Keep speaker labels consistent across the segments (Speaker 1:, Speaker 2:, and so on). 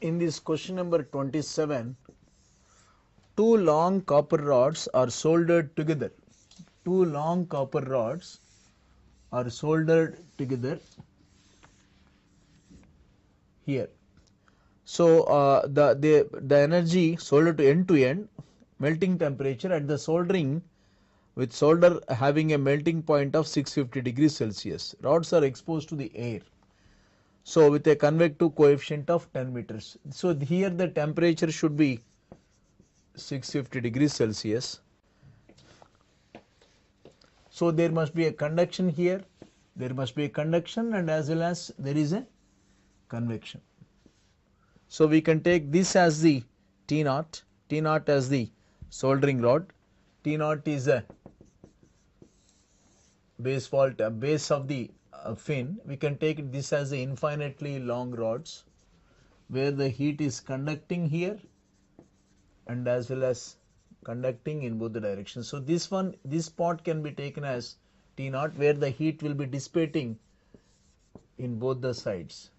Speaker 1: In this question number 27, two long copper rods are soldered together. Two long copper rods are soldered together here. So the energy soldered to end melting temperature at the soldering with solder having a melting point of 650 degrees Celsius. Rods are exposed to the air. So with a convective coefficient of 10 meters. So here the temperature should be 650 degrees Celsius. So there must be a conduction here, there must be a conduction, and as well as there is a convection. So we can take this as the T naught as the soldering rod. T naught is a base of the fin. We can take this as the infinitely long rods where the heat is conducting here and as well as conducting in both the directions. So this part can be taken as T naught where the heat will be dissipating in both the sides.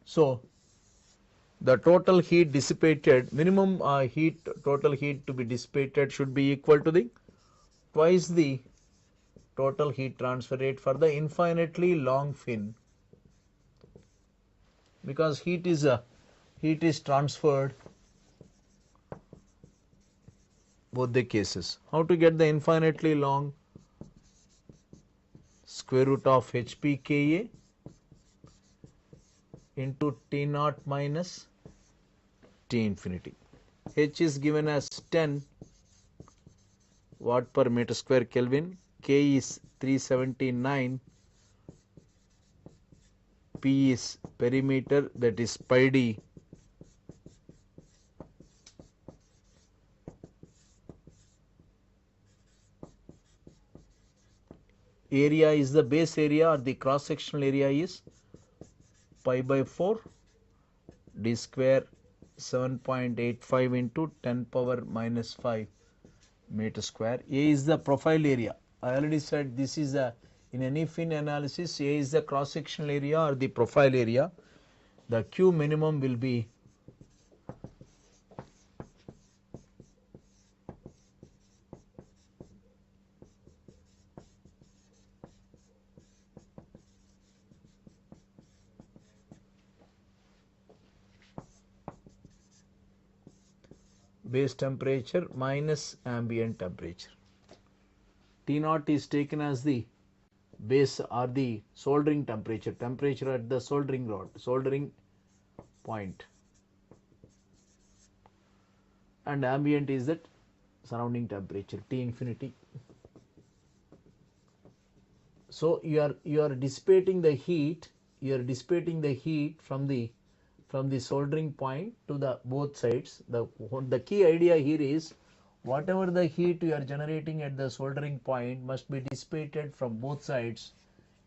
Speaker 1: So the total heat dissipated, minimum total heat to be dissipated should be equal to the twice the total heat transfer rate for the infinitely long fin, because heat is transferred both the cases. How to get the infinitely long? Square root of HP Ka into T naught minus T infinity. H is given as 10 watt per meter square Kelvin. K is 379. P is perimeter, that is pi d. Area is the base area or the cross sectional area is pi by 4 d square 7.85 into 10 power minus 5 meter square. A is the profile area. I already said this is in any fin analysis, A is the cross sectional area or the profile area. The Q minimum will be base temperature minus ambient temperature. T naught is taken as the base or the soldering temperature at the soldering rod, soldering point, and ambient is that surrounding temperature T infinity. So you are dissipating the heat, from the soldering point to the both sides. The key idea here is whatever the heat you are generating at the soldering point must be dissipated from both sides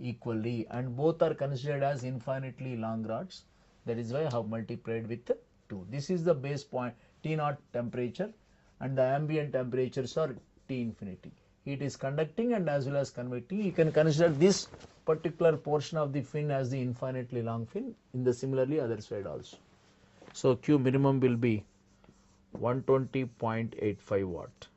Speaker 1: equally, and both are considered as infinitely long rods. That is why I have multiplied with 2. This is the base point T naught temperature, and the ambient temperatures are T infinity. Heat is conducting and as well as convecting. You can consider this particular portion of the fin as the infinitely long fin, in the similarly other side also. So Q minimum will be 120.85 watt.